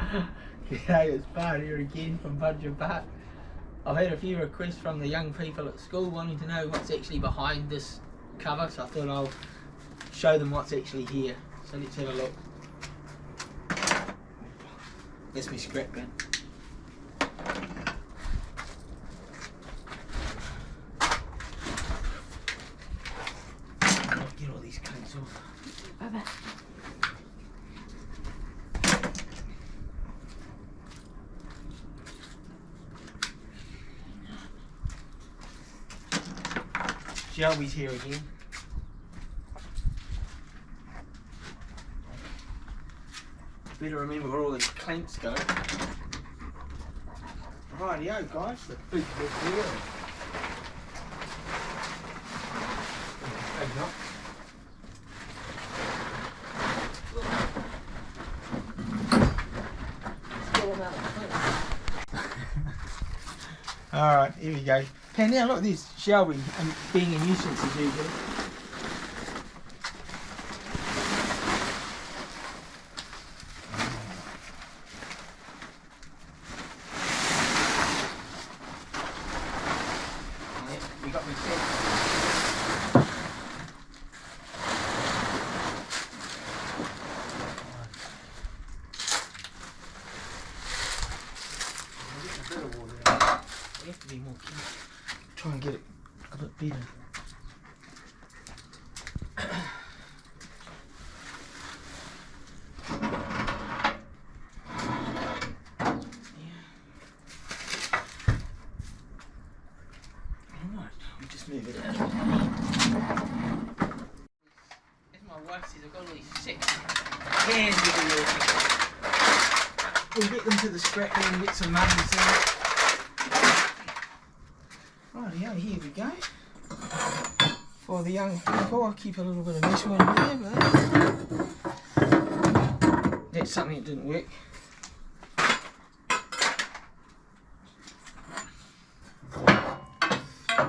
G'day, it's Bart here again from Budget Bart. I've had a few requests from the young people at school wanting to know what's actually behind this cover, so I thought I'll show them what's actually here. So let's have a look. That's my scrap bin. I'll get all these coats off. Bye-bye. Shelby's here again. Better remember where all these clamps go. Rightio guys, the big wheel. Alright, here we go. Hey, now look at this, Shelby, and being a nuisance as usual. We got me set. We have to be more careful. Try and get it a bit better. Alright, we'll just move it out. As my wife says, I've got all these six hands with the we'll get them to the scrap bin and get some mud and stuff. Rightio, here we go. For the young people, I'll keep a little bit of metal in there, but that's something that didn't work.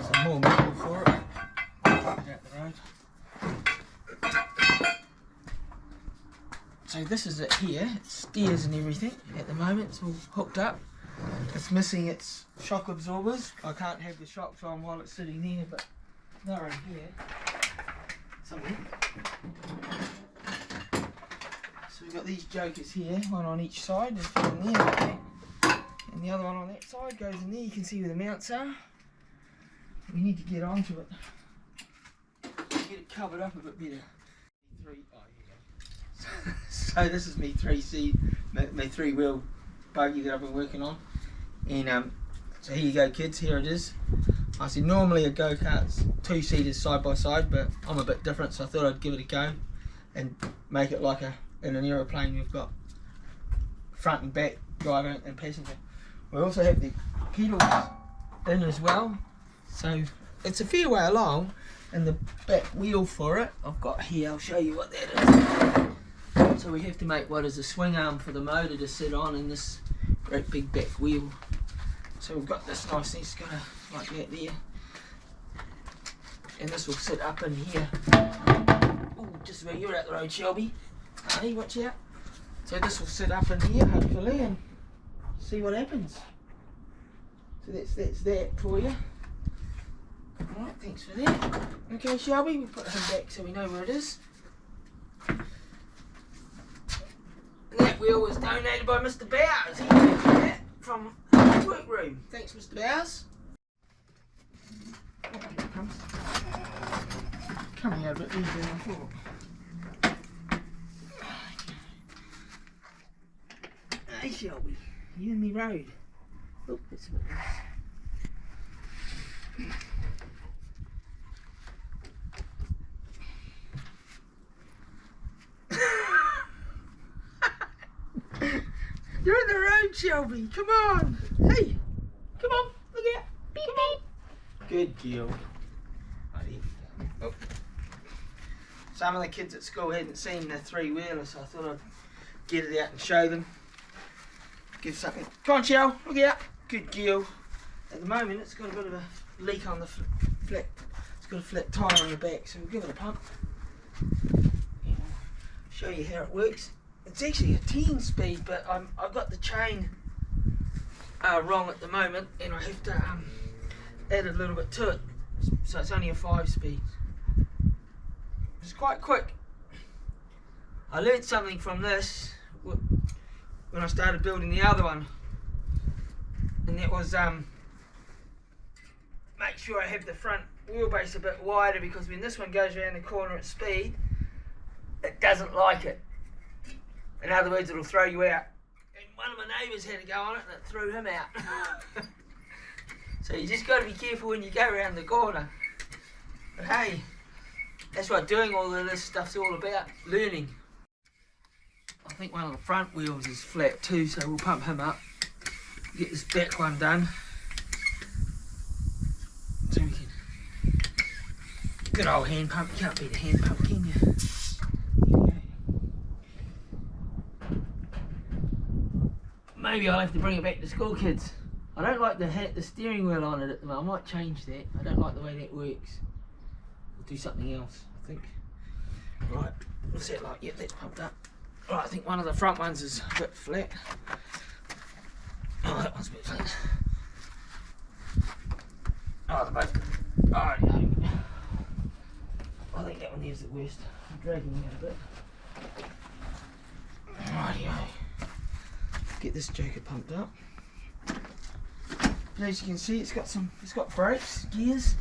Some more metal for it. Out the road. So this is it here, it's stairs and everything. At the moment it's all hooked up. It's missing its shock absorbers. I can't have the shocks on while it's sitting there, but they're in here somewhere. So we've got these jokers here, one on each side, just in there, and the other one on that side goes in there. You can see where the mounts are. We need to get onto it, get it covered up a bit better. So this is me my three-wheel buggy that I've been working on, and so here you go kids, here it is. I said normally a go-kart's two-seaters side by side, but I'm a bit different, so I thought I'd give it a go and make it like in an aeroplane. We've got front and back, driver and passenger. We also have the pedals in as well, so it's a fair way along. And the back wheel for it I've got here, I'll show you what that is. So we have to make what is a swing arm for the motor to sit on in this great big back wheel. So we've got this nice thing, it's got like that there. And this will sit up in here. Oh, just where you're at the road, Shelby. Hey, watch out. So this will sit up in here, hopefully, and see what happens. So that's that for you. Alright, thanks for that. Okay, Shelby, we put him back so we know where it is. And that wheel was donated by Mr. Bowers. He gave me that from the workroom. Thanks, Mr. Bowers. Oh, here it comes. Coming out a bit easier than I thought. Hey, Shelby, you in me road. Oh, that's a bit nice. You're in the road, Shelby. Come on. Hey, come on. Look at that. Beep, beep. Good girl. Oh. Some of the kids at school hadn't seen the three-wheeler, so I thought I'd get it out and show them. Give something. Come on, Shell. Look at that. Good girl. At the moment, it's got a bit of a leak on the flat. It's got a flat tyre on the back, so we'll give it a pump. Show you how it works. It's actually a 10 speed, but I've got the chain wrong at the moment, and I have to add a little bit to it, so it's only a 5 speed. It's quite quick. I learned something from this when I started building the other one, and that was make sure I have the front wheelbase a bit wider, because when this one goes around the corner at speed, it doesn't like it. In other words, it'll throw you out. And one of my neighbours had to go on it and it threw him out. So you just got to be careful when you go around the corner. But hey, that's what doing all of this stuff's all about, learning. I think one of the front wheels is flat too, so we'll pump him up. Get this back one done. So we can... Good old hand pump, you can't beat a hand pump, can you? Maybe I'll have to bring it back to school, kids. I don't like the steering wheel on it at the moment. I might change that. I don't like the way that works. We'll do something else, I think. Right, what's that like? Yep, that's pumped up. Right, I think one of the front ones is a bit flat. Oh, that one's a bit flat. Oh, the both. Oh, no. I think that one there's the worst. I'm dragging it a bit. Rightio. Get this joker pumped up. But as you can see, it's got brakes, gears,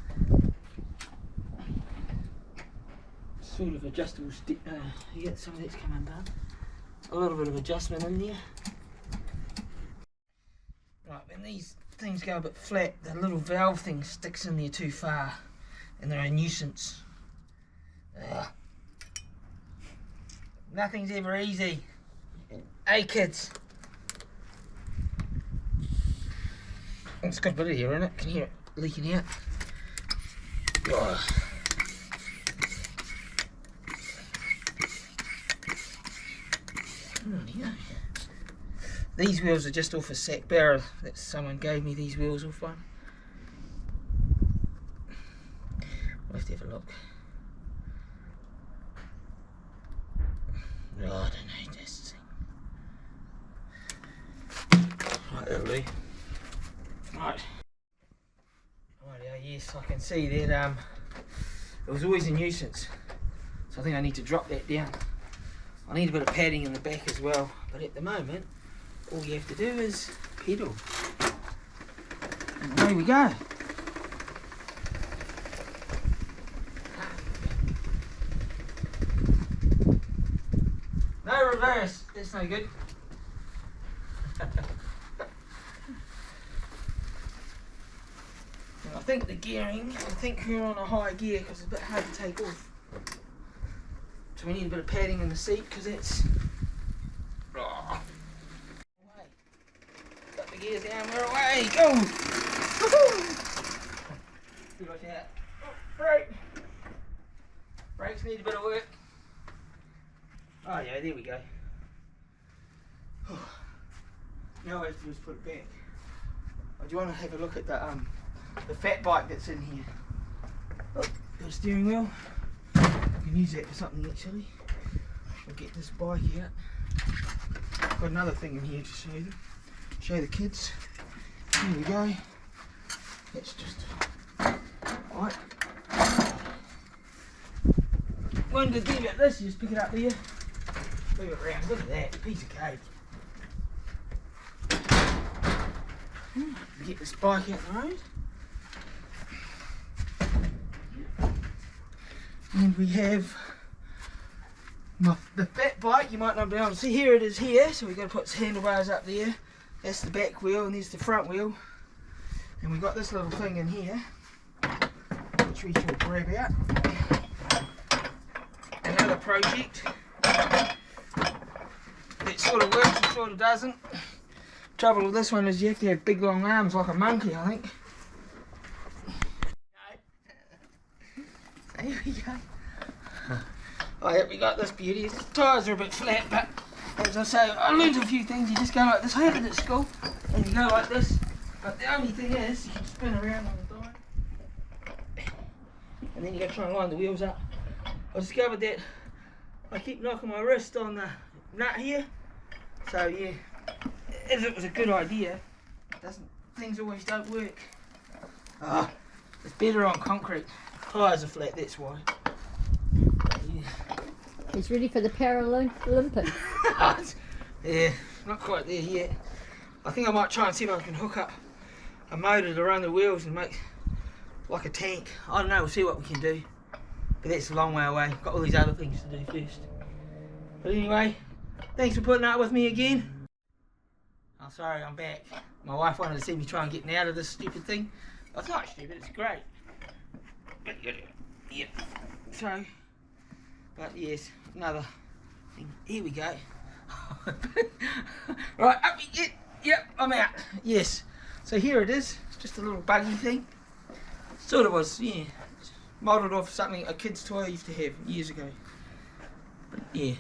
sort of adjustable stick. You get some of that's come undone. A little bit of adjustment in there. Right, when these things go a bit flat, the little valve thing sticks in there too far, and they're a nuisance. Nothing's ever easy. Hey kids. It's got a bit of air in it. Can you hear it leaking out? Oh. Yeah. These wheels are just off a sack barrel that someone gave me. These wheels off one. We'll have to have a look. Oh, I don't know this thing. Right, that'll do. Right. Rightio, yes, I can see that it was always a nuisance. So I think I need to drop that down. I need a bit of padding in the back as well, but at the moment, all you have to do is pedal. And away we go. No reverse, that's no good. I think the gearing, I think we're on a high gear because it's a bit hard to take off. So we need a bit of padding in the seat because it's... Oh. Got the gears down, we're away, go! Good like that. Oh, brake! Brakes need a bit of work. Oh yeah, there we go. Now all I have to do is put it back. Oh, do you want to have a look at the fat bike that's in here? Oh, got a steering wheel. I can use that for something actually. I'll get this bike out. Got another thing in here to show them. Show the kids. Here we go. That's just right. One good thing about this, you just pick it up there, move it around. Look at that, piece of cake. Get this bike out the road. And we have the fat bike. You might not be able to see. Here it is here. So we've got to put handlebars up there. That's the back wheel and there's the front wheel. And we've got this little thing in here, which we shall grab out. Another project. It sort of works, it sort of doesn't. Trouble with this one is you have to have big long arms like a monkey, I think. There we go. Oh yeah, we got this beauty. The tyres are a bit flat, but as I say, I learned a few things. You just go like this. I had it at school, and you go like this. But the only thing is, you can spin around on the dyno, and then you got to try and line the wheels up. I discovered that I keep knocking my wrist on nut here. So yeah, if it was a good idea, things always don't work. It's better on concrete. Tyres are flat, that's why. Yeah. He's ready for the Paralympics. Yeah, not quite there yet. I think I might try and see if I can hook up a motor to run the wheels and make like a tank. I don't know, we'll see what we can do. But that's a long way away. Got all these other things to do first. But anyway, thanks for putting up with me again. Oh, sorry, I'm back. My wife wanted to see me try and get out of this stupid thing. Oh, it's not stupid, it's great. But yeah. So, but yes, another thing. Here we go. Right, up we get. Yep, I'm out. Yes. So here it is. It's just a little buggy thing. Sort of was, yeah. Modelled off something a kid's toy I used to have years ago. But yeah,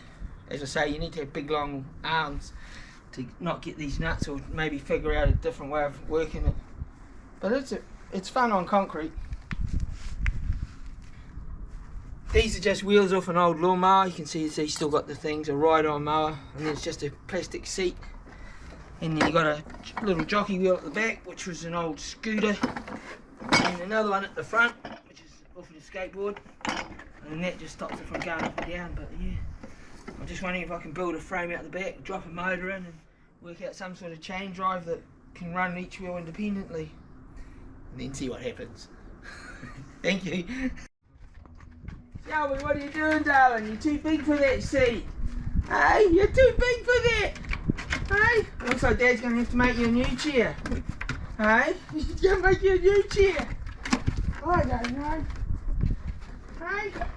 as I say, you need to have big long arms to not get these nuts, or maybe figure out a different way of working it. But it's fun on concrete. These are just wheels off an old lawnmower. You can see it's still got the things, a ride-on mower, and then it's just a plastic seat. And then you got a little jockey wheel at the back, which was an old scooter, and another one at the front, which is off of a skateboard, and that just stops it from going up and down. But yeah, I'm just wondering if I can build a frame out the back, drop a motor in, and work out some sort of chain drive that can run each wheel independently, and then see what happens. Thank you. Shelby, what are you doing, darling? You're too big for that seat. Hey, you're too big for that. Hey, looks like Dad's going to have to make you a new chair. Hey, he's going to make you a new chair. I don't know. Hey, well,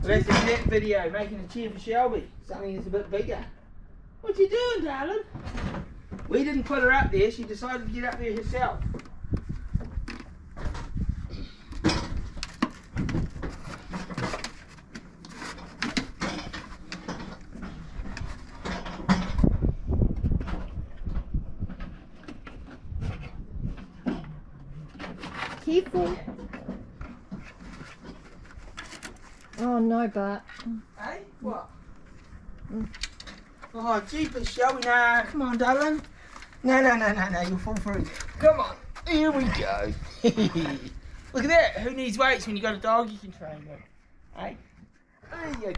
that's the that video, making a chair for Shelby. Something that's a bit bigger. What you doing, darling? We didn't put her up there. She decided to get up there herself. Careful. Oh no, Bart. Hey, what? Oh, jeepers, Shelby. Nah, come on, darling. No, you'll fall through. Come on, here we go. Look at that. Who needs weights when you got a dog you can train with? Hey, there you